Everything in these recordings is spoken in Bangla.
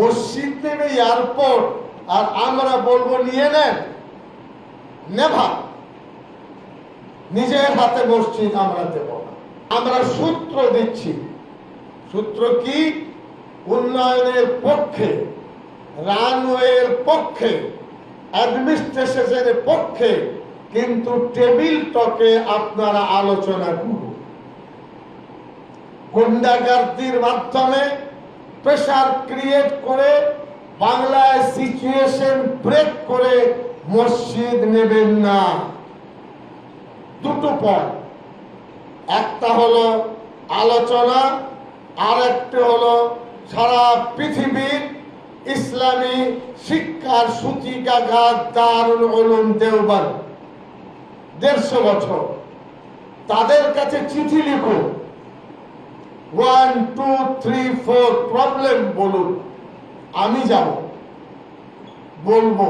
মসজিদ নেবে এয়ারপোর্ট, আর আমরা বলবো নিয়ে নেন, নেভার। নিজের হাতে মসজিদ আমরা দেব না। আমরা সূত্র দিচ্ছি। সূত্র কি? উন্নয়নের পক্ষে, রানওয়ের পক্ষে, অ্যাডমিনিস্ট্রেশনের পক্ষে, কিন্তু টেবিল টকে আপনারা আলোচনা করুন। গুন্ডাগার্দির মাধ্যমে প্রেসার ক্রিয়েট করে বাংলায় সিচুয়েশন ব্রেক করে মসজিদ নেবেন না। দুটো পয়েন্ট, একটা হলো আলোচনা, আর একটা হলো সারা পৃথিবীর ইসলামী শিক্ষার সূচিকাগার দারুল উলুম দেওবন্দ 150 বছর, তাদের কাছে চিঠি লিখুন, 1 2 3 4 প্রবলেম বলুন, আমি যাব, বলবো।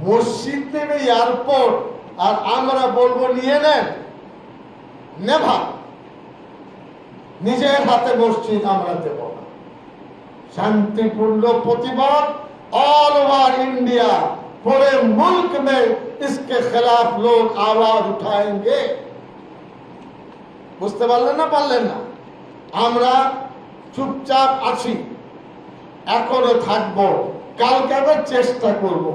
মসজিদ নেবে এয়ারপোর্ট, আর আমরা বলবো নিয়ে নেন, নেভার। নিজের হাতে মসজিদ আমরা দেব না। शांतिपूर्ण प्रतिवाद ऑल ओवर इंडिया, पूरे मुल्क में इसके खिलाफ लोग आवाज उठाएंगे। বুঝতে পারলেন না? পারলেন না? আমরা চুপচাপ আছি, এখনো থাকবো, কালকে আবার চেষ্টা করব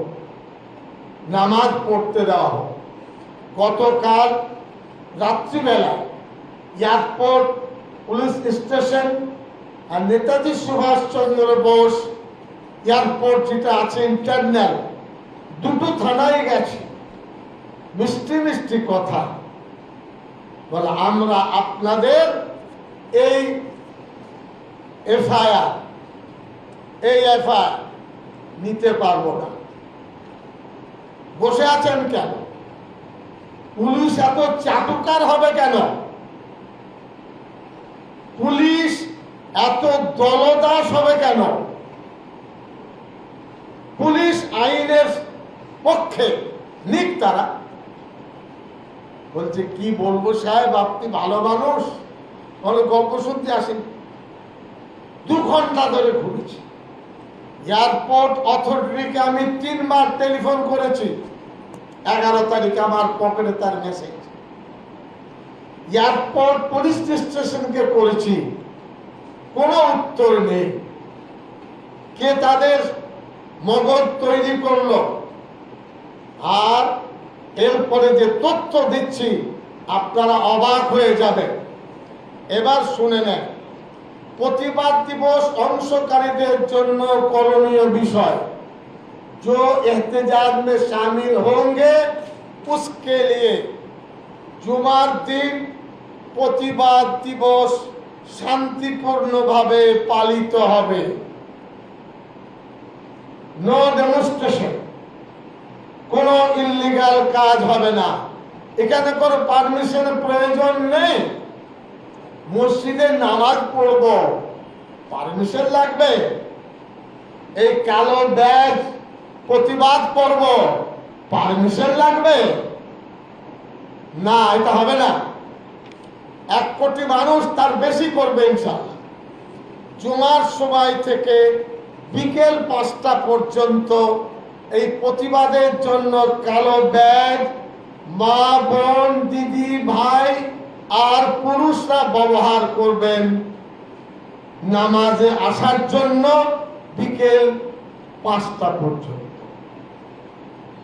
নামাজ পড়তে দেওয়া হোক। গতকাল রাত্রিবেলা এয়ারপোর্ট, পুলিশ স্টেশন আর নেতাজি সুভাষচন্দ্র বোস এয়ারপোর্ট যেটা আছে ইন্টারনাল, দুটো থানায় গেছে, মিষ্টি মিষ্টি কথা বলে, আমরা আপনাদের এই এফআইআর নিতে পারবো না। বসে আছেন কেন? পুলিশ এত চাটুকার হবে কেন? পুলিশ এত দলদাস হবে কেন? পুলিশ আইনের পক্ষে নিক তারা। বলছে কি বলবো সাহেব, আপনি ভালো মানুষ, বলে গল্প শুনতে আসেন। 2 ঘন্টা ধরে ঘুরেছি। এয়ারপোর্ট অথরিটিকে আমি 3 বার টেলিফোন করেছি। 11 তারিখে আমার পকেটে তার মেসেজ। এয়ারপোর্ট পুলিশ স্টেশনকে করেছি, কোনো উত্তর নেই। কে তাদের মগজ তৈরি করলো? আর এরপরে যে তথ্য দিচ্ছি আপনারা অবাক হয়ে যাবেন। এবার শুনে নেন। प्रतिवाद दिवस अंशकारीদের জন্য করণীয় বিষয়, जो एहतजाज में शामिल होंगे उसके लिए जुमार दिन प्रतिवाद दिवस শান্তিপূর্ণভাবে পালিত হবে। নো ডেমনস্ট্রেশন, কোনো ইল্লিগাল কাজ হবে না। এখানে কোনো পারমিশনের প্রয়োজন নেই। মসজিদে নামাজ পড়ব, পারমিশন লাগবে? এই কালো ব্যাগ প্রতিবাদ করব, পারমিশন লাগবে? না, এটা হবে না। 1 কোটি মানুষ, তার বেশি করবে ইনশাআল্লাহ। জুমার সময় থেকে বিকেল 5টা পর্যন্ত এই প্রতিবাদের জন্য কালো ব্যাগ মা, বোন, দিদি, ভাই আর পুরুষরা ব্যবহার করবেন নামাজে আসার জন্য বিকেল 5টা পর্যন্ত।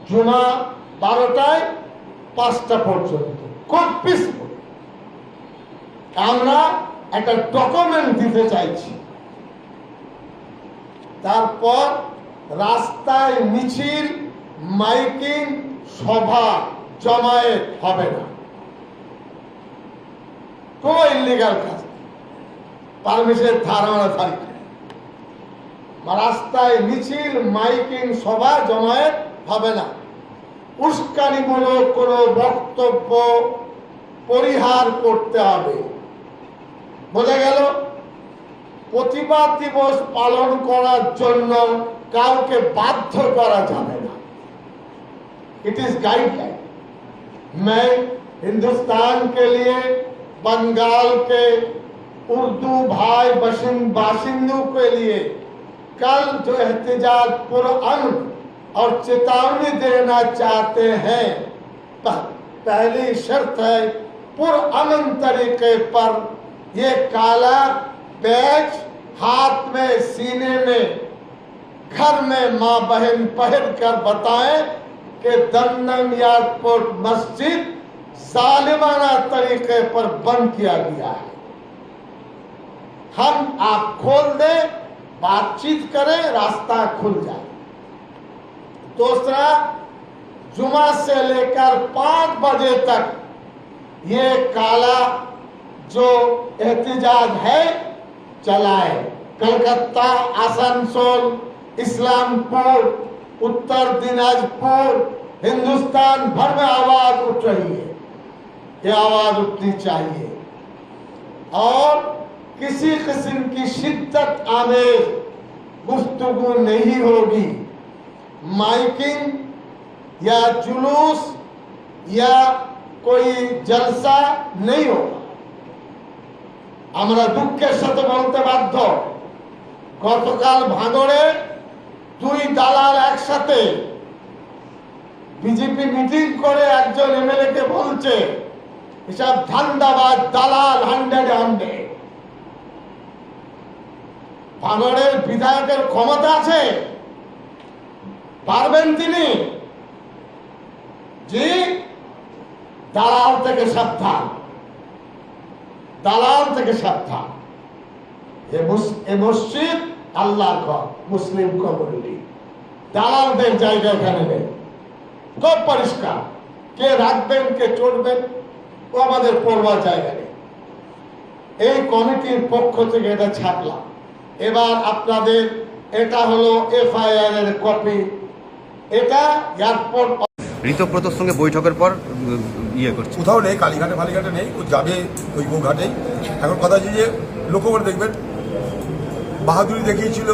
জুমা 12টায় 5টা পর্যন্ত। খুব পিসফুল। আমরা একটা ডকুমেন্ট দিতে চাইছি। তারপর রাস্তায় মিছিল, মাইকিং, সভা জমায়েত হবে না। কোন ইল্লিগাল কাজ, পারমিশনের ধারণা থাকবে। রাস্তায় মিছিল, মাইকিং, সভা জমায়েত হবে না। উস্কানিমূলক কোনো বক্তব্য পরিহার করতে হবে। বোঝা গেল? প্রতিবাদ দিবস পালন করার জন্য কাউকে বাধ্য করা যাবে না। It is guideline. मैं हिंदुस्तान के लिए बंगाल के उर्दू भाई बाशिंदों के लिए कल जो एहतजाज पुरअमन और चेतावनी देना चाहते हैं, पहली शर्त है पुरअमन तरीके पर ये काला बैज हाथ में, सीने में, घर में माँ बहन पहन कर बताएं कि दमदम एयरपोर्ट मस्जिद जालिमाना तरीके पर बंद किया गया है। हम आप खोल दें, बातचीत करें, रास्ता खुल जाए। दूसरा, जुमा से लेकर 5 बजे तक ये काला जो एहतजाज है चलाए। कलकत्ता, आसनसोल, इस्लामपुर, उत्तर दिनाजपुर, हिंदुस्तान भर में आवाज उठ रही है। ये आवाज उठनी चाहिए और किसी किस्म की शिद्दत आमेज गुफ्तगू नहीं होगी। माइकिंग या जुलूस या कोई जलसा नहीं होगा। আমরা দুঃখের সাথে বলতে বাধ্য, গতকাল ভাঙড়ে 2 দালাল একসাথে বিজেপি মিটিং করে একজন এমএলএ কে বলছে এসব ধান্দাবাজ দালাল 100 ভাঙড়ের বিধায়কের ক্ষমতা আছে? পারবেন তিনি? জি, দালাল থেকে সাবধান, দালাল থেকে সাবধান। এ মসজিদ আল্লাহর ঘর, মুসলিম কমিউনিটি, দালালদের জায়গা এখানে নেই। খুব পরিষ্কার, কে রাখবেন কে চড়বেন ও আমাদের পড়বার জায়গা নেই। এই কমিটির পক্ষ থেকে এটা ছাপলাম। এবার আপনাদের এটা হলো এফআইআর এর কপি। এটা এয়ারপোর্ট ঋতব্রতর সঙ্গে বৈঠকের পর ইয়ে করছে, কোথাও নেই, কালীঘাটে ফালীঘাটে নেই, ও যাবে ওই গোঘাটেই। এখন কথা হচ্ছে যে লক্ষ্য করে দেখবেন, বাহাদুরি দেখিয়েছিল,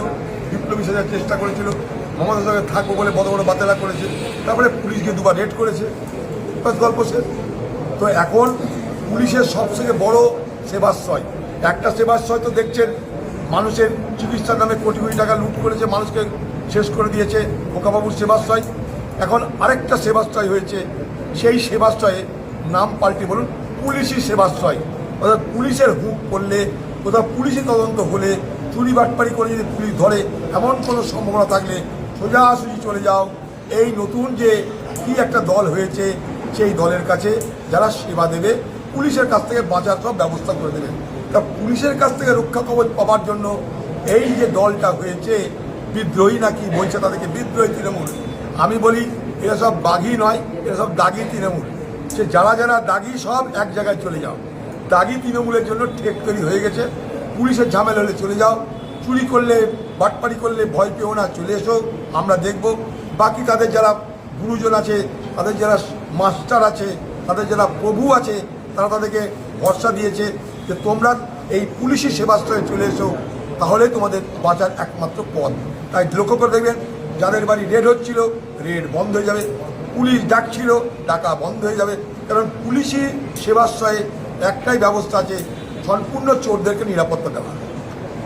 বিপ্লবী সাজার চেষ্টা করেছিল, মমতার সঙ্গে থাকবো বলে বড় বড় বাতেলা করেছে, তারপরে পুলিশকে 2বার রেড করেছে, বাস গল্প শেষ। তো এখন পুলিশের সবথেকে বড় সেবাশ্রয়, একটা সেবাশ্রয় তো দেখছেন মানুষের চিকিৎসার নামে কোটি কোটি টাকা লুট করেছে, মানুষকে শেষ করে দিয়েছে, খোকাবাবুর সেবাশ্রয়। এখন আরেকটা সেবাশ্রয় হয়েছে, সেই সেবাশ্রয়ে নাম পাল্টে বলুন পুলিশি সেবাশ্রয়। অর্থাৎ পুলিশের হুক করলে, কোথাও পুলিশি তদন্ত হলে, চুরি বাটপারি করে যদি পুলিশ ধরে, এমন কোনো সম্ভাবনা থাকলে সোজাসুজি চলে যাও এই নতুন যে কি একটা দল হয়েছে, সেই দলের কাছে যারা সেবা দেবে, পুলিশের কাছ থেকে বাঁচার সব ব্যবস্থা করে দেবে। তা পুলিশের কাছ থেকে রক্ষা কবচ পাওয়ার জন্য এই যে দলটা হয়েছে, বিদ্রোহী নাকি বলছে তাদেরকে বিদ্রোহী তৃণমূল, আমি বলি এরা সব বাঘই নয়, এরা সব দাগি তৃণমূল। সে যারা যারা দাগি সব এক জায়গায় চলে যাও। দাগি তৃণমূলের জন্য ঠেক তৈরি হয়ে গেছে। পুলিশের ঝামেলা হলে চলে যাও, চুরি করলে বাটপাড়ি করলে ভয় পেও না, চলে এসো, আমরা দেখব। বাকি তাদের যারা গুরুজন আছে, তাদের যারা মাস্টার আছে, তাদের যারা প্রভু আছে, তারা তাদেরকে ভরসা দিয়েছে যে তোমরা এই পুলিশি সেবাশ্রয়ে চলে এসো, তাহলে তোমাদের বাঁচার একমাত্র পথ। তাই লক্ষ্য করে দেখবেন, যাদের বাড়ি রেড হচ্ছিল, রেড বন্ধ হয়ে যাবে, পুলিশ ডাকছিল, ডাকা বন্ধ হয়ে যাবে। কারণ পুলিশি সেবাশ্রয়ে একটাই ব্যবস্থা আছে, সম্পূর্ণ চোরদেরকে নিরাপত্তা দেওয়া।